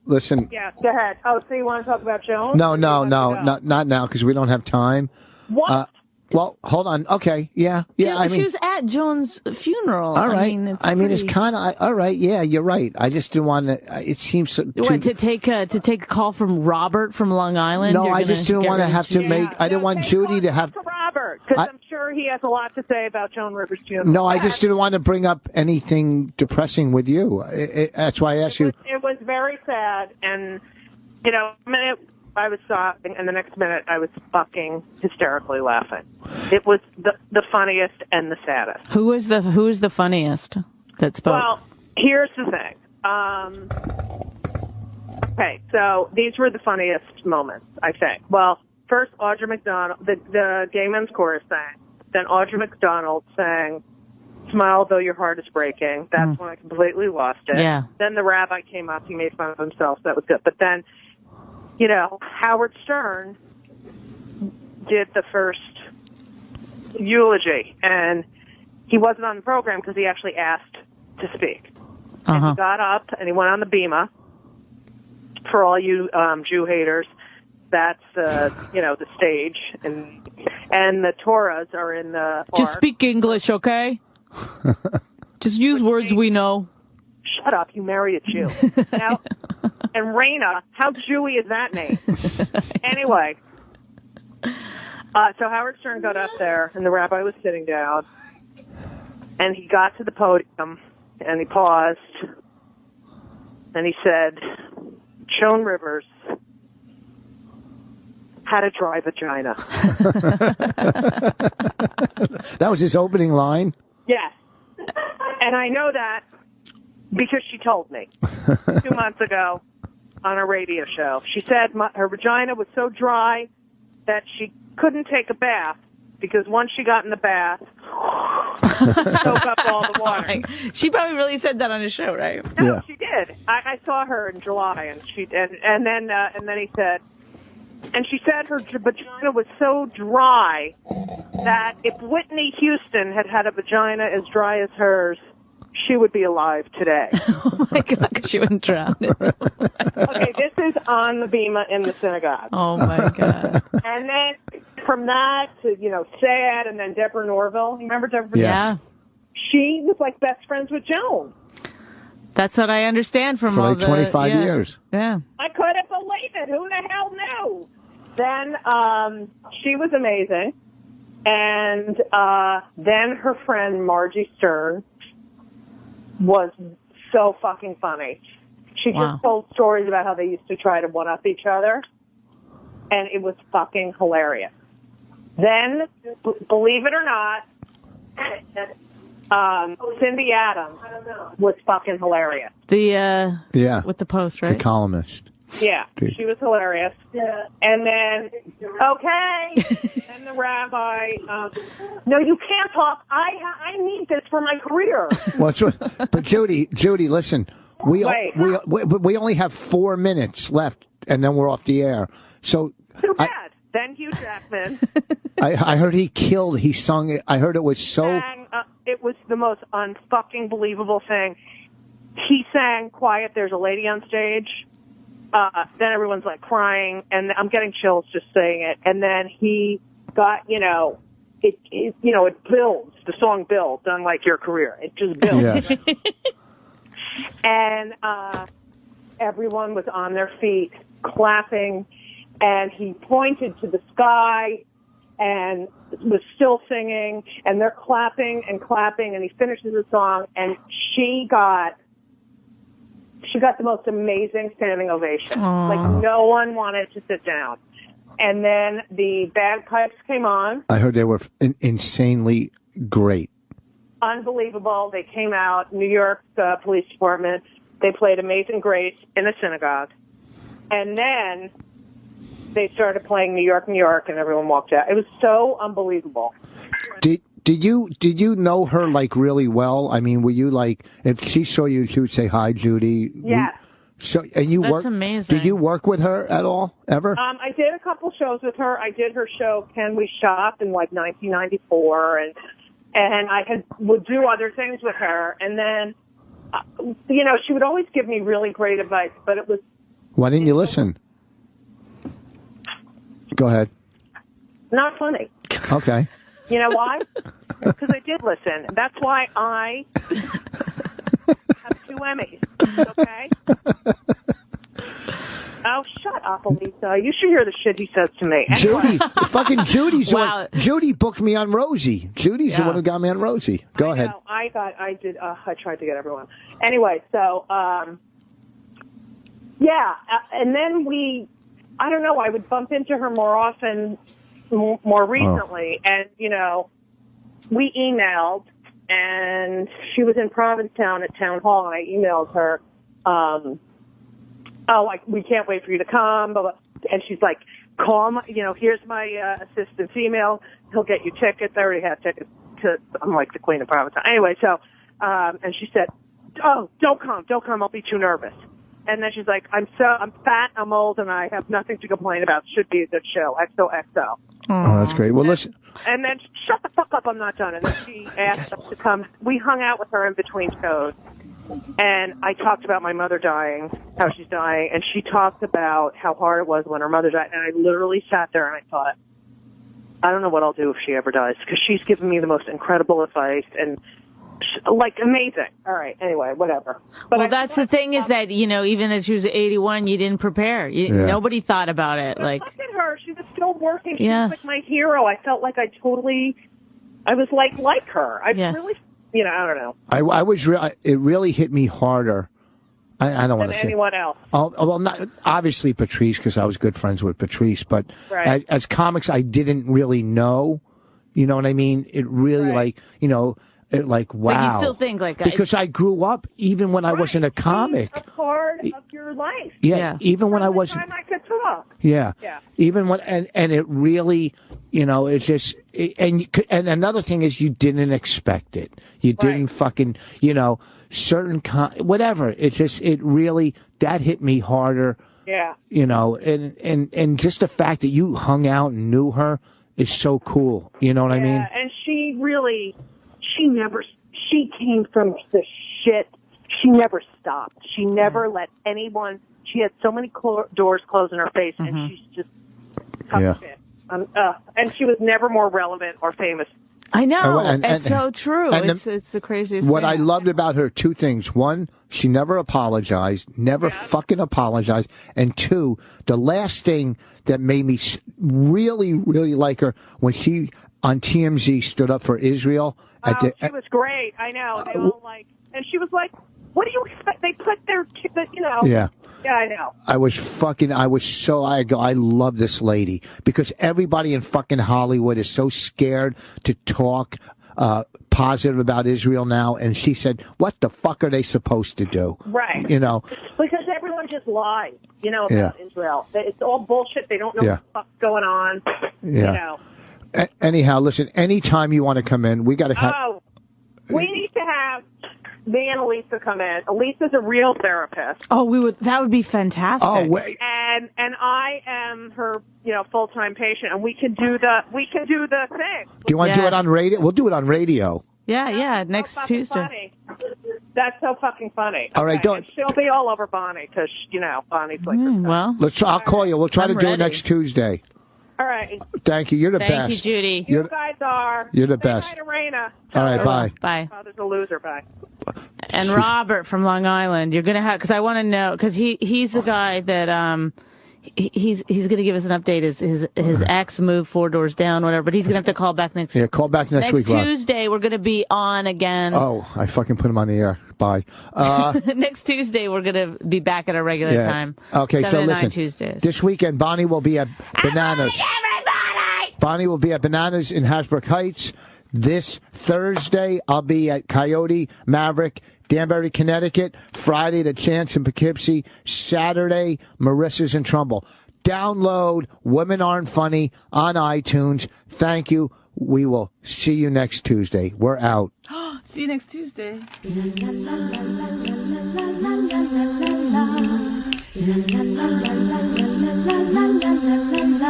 Listen. Yeah, go ahead. Oh, so you want to talk about Joan? No, not now because we don't have time. What? Well, hold on. Okay, yeah. I mean, she was at Joan's funeral. All right. It's kind of all right. Yeah, you're right. I just didn't want to. It seems to take a call from Robert from Long Island. No, I just didn't want to have to make. I didn't want Judy to have to Robert because I'm sure he has a lot to say about Joan Rivers' funeral. No, I just didn't want to bring up anything depressing with you. That's why I asked you. It was very sad, and a minute I was sobbing, and the next minute I was fucking hysterically laughing. It was the funniest and the saddest. Who is the funniest that spoke? Well, here's the thing. Okay, so these were the funniest moments, I think. Well, first Audra McDonald, the Gay Men's Chorus sang. Then Audra McDonald sang "Smile Though Your Heart Is Breaking." That's when I completely lost it. Yeah. Then the rabbi came up. He made fun of himself. So that was good. But then, Howard Stern did the first eulogy, and he wasn't on the program because he actually asked to speak. And he got up and he went on the bema. For all you Jew haters, that's the stage, and the Torahs are in the Just ark. speak English, okay? Just use words we know. Shut up! You married a Jew. Now, and Raina, how Jewy is that name? Anyway, so Howard Stern got up there, and the rabbi was sitting down, and he got to the podium, and he paused, and he said, "Joan Rivers had a dry vagina." That was his opening line? Yes. And I know that because she told me 2 months ago on a radio show. She said her vagina was so dry that she couldn't take a bath because once she got in the bath, soak up all the water. She probably really said that on a show, right? No, she did. I saw her in July, and then he said, and she said her vagina was so dry that if Whitney Houston had a vagina as dry as hers, she would be alive today. Oh my God, because she wouldn't drown. Okay, this is on the bema in the synagogue. Oh my God. And then from that to, sad, and then Deborah Norville. You remember Deborah? Yeah. She was like best friends with Joan. That's what I understand from for all like 25 years. Yeah. I couldn't believe it. Who the hell knew? Then she was amazing. And then her friend Margie Stern was so fucking funny. She just told stories about how they used to try to one-up each other. And it was fucking hilarious. Then, believe it or not, Cindy Adams was fucking hilarious. With the Post, right? The columnist. Yeah, she was hilarious. Yeah. And then, and the rabbi, no, you can't talk. I need this for my career. Well, but Judy, listen, we only have 4 minutes left, and then we're off the air. So too bad. Then Hugh Jackman. I heard he sung it. I heard it was so. It was the most unfucking believable thing. He sang "Quiet, There's a Lady on Stage." Then everyone's like crying, and I'm getting chills just saying it. And then he got, it builds. The song builds, unlike your career. It just builds. Yes. And everyone was on their feet, clapping, and he pointed to the sky and was still singing, and they're clapping, and he finishes the song, and she got the most amazing standing ovation. Aww. Like, no one wanted to sit down. And then the bagpipes came on. I heard they were insanely great. Unbelievable. They came out, New York Police Department. They played Amazing Grace in a synagogue. And then they started playing New York, New York, and everyone walked out. It was so unbelievable. Did you know her like really well? I mean, were you like, if she saw you, she would say, "Hi, Judy"? Yes. That's amazing. Did you work with her at all, ever? I did a couple shows with her. I did her show "Can We Shop" in like 1994, and I would do other things with her. And then she would always give me really great advice, but it was... Why didn't you listen? Go ahead. Not funny. Okay. You know why? Because I did listen. That's why I have 2 Emmys, okay? Oh, shut up, Elisa. You should hear the shit he says to me. Anyway. Fucking Judy's the Wow. one. Judy booked me on Rosie. Judy's the one who got me on Rosie. Go ahead. I thought I did. I tried to get everyone. Anyway, so, and then I don't know, I would bump into her more often, more recently, and, we emailed, and she was in Provincetown at Town Hall, and I emailed her, we can't wait for you to come, blah, blah. And she's like, call my, here's my assistant's email. He'll get you tickets. I already have tickets I'm like the queen of Provincetown. Anyway, so, and she said, oh, don't come. I'll be too nervous. And then she's like, I'm fat, I'm old, and I have nothing to complain about. Should be a good show. XOXO. Oh, that's great. Well, listen. And then, shut the fuck up, I'm not done. And then she asked us to come. We hung out with her in between shows. And I talked about my mother dying, how she's dying, and she talked about how hard it was when her mother died. And I literally sat there and I thought, I don't know what I'll do if she ever dies, because she's given me the most incredible advice and amazing. All right. Anyway, whatever. But that's the thing is that, even as she was 81, you didn't prepare. Nobody thought about it. But look at her. She was still working. She was like my hero. I felt like I was like her. I really, I don't know. I was it really hit me harder. I don't want to say anyone else. Well, not obviously Patrice, because I was good friends with Patrice, but as comics, I didn't really know. You know what I mean? It really wow. But you still think because I grew up even when I wasn't a comic. It's a part of your life. Yeah. Even when I wasn't. Time I could talk. Yeah. Even when and it really, it's just and another thing is you didn't expect it. You didn't fucking certain whatever. It's just it really that hit me harder. Yeah. And just the fact that you hung out and knew her is so cool. You know what I mean? Yeah, and she really. She came from the shit. She never stopped. She never let anyone, she had so many doors closed in her face, and she's just tough shit. And she was never more relevant or famous. I know. It's so true. It's the craziest What thing. I loved about her, 2 things. 1, she never apologized, never fucking apologized. And 2, the last thing that made me really, really like her, when she on TMZ stood up for Israel. She was great. I know. They all and she was like, what do you expect? They put their, Yeah. Yeah, I know. I love this lady because everybody in fucking Hollywood is so scared to talk positive about Israel now. And she said, what the fuck are they supposed to do? Right. Because everyone just lies, about Israel. It's all bullshit. They don't know what the fuck's going on. Yeah. Anyhow, listen, anytime you want to come in, we got to have... Oh, we need to have me and Elisa come in. Elisa's a real therapist. Oh, that would be fantastic. Oh, wait. And I am her, full-time patient, and we can do the thing. Do you want to do it on radio? We'll do it on radio. Yeah, next Tuesday. Funny. That's so fucking funny. All right, don't. She'll be all over Bonnie because Bonnie's like. Well, I'll call you. We'll try to do it next Tuesday. All right. Thank you. You're the best. Thank you, Judy. You guys are. You're the best. Say hi to Raina. All right, bye. Bye. Father's a loser. Bye. And Robert from Long Island, you're gonna have because I want to know because he's the guy that he's gonna give us an update. His ex moved 4 doors down, whatever. But he's gonna have to call back next. Yeah, call back next week. Next Tuesday, we're gonna be on again. Oh, I fucking put him on the air. Bye. Next Tuesday, we're gonna be back at our regular time. Okay, 7 so to 9 listen. Tuesdays. This weekend, Bonnie will be at Bananas. Bonnie will be at Bananas in Hasbrook Heights. This Thursday, I'll be at Coyote, Maverick, Danbury, Connecticut. Friday, the Chance in Poughkeepsie. Saturday, Marissa's in Trumbull. Download Women Aren't Funny on iTunes. Thank you. We will see you next Tuesday. We're out. See you next Tuesday.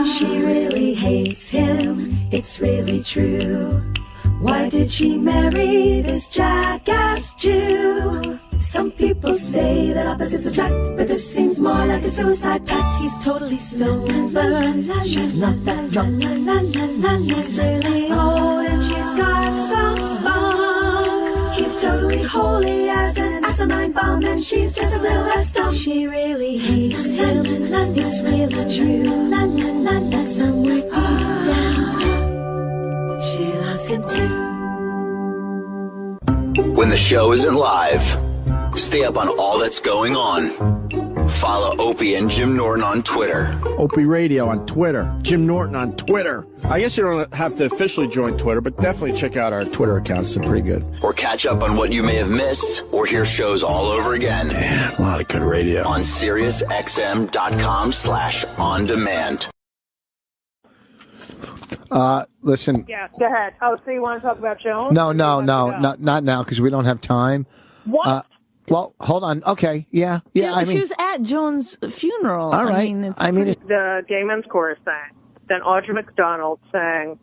She really hates him, it's really true. Why did she marry this jackass Jew? So People say that opposites attract, but this seems more like a suicide pact. He's totally sober, she's not that drunk. He's really old and she's got some spunk. He's totally holy as an asinine bomb, and she's just a little less dumb. She really hates him, it's really true. But somewhere deep down, she loves him too. When the show isn't live, stay up on all that's going on. Follow Opie and Jim Norton on Twitter. Opie Radio on Twitter. Jim Norton on Twitter. I guess you don't have to officially join Twitter, but definitely check out our Twitter accounts. They're pretty good. Or catch up on what you may have missed, or hear shows all over again. Man, a lot of good radio. On SiriusXM.com/on-demand. Listen. Yeah, go ahead. Oh, so you want to talk about Joan? No, not now, because we don't have time. What? Well, hold on. Okay, yeah. She I mean, was at Joan's funeral. all right. The Gay Men's Chorus sang. Then Audra McDonald sang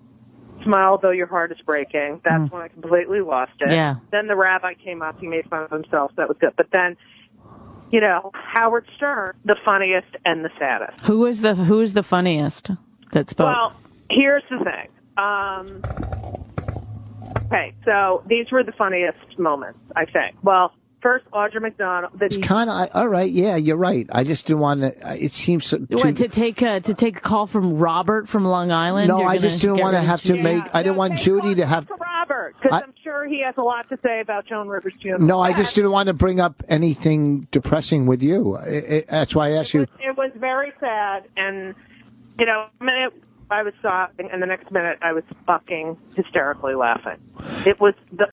"Smile Though Your Heart Is Breaking." That's when I completely lost it. Yeah. Then the rabbi came up. He made fun of himself. So that was good. But then, Howard Stern, the funniest and the saddest. Who is the funniest that spoke? Well, here's the thing. Okay, so these were the funniest moments, I think. Well, first, Audra McDonald. it's kind of all right. Yeah, you're right. I just didn't want to. It seems to take a call from Robert from Long Island. No, I just didn't want to have to make. I didn't want Judy to have. For Robert, because I'm sure he has a lot to say about Joan Rivers funeral. No, I just didn't want to bring up anything depressing with you. That's why I asked you. It was very sad, and a minute I was sobbing, and the next minute I was fucking hysterically laughing. It was the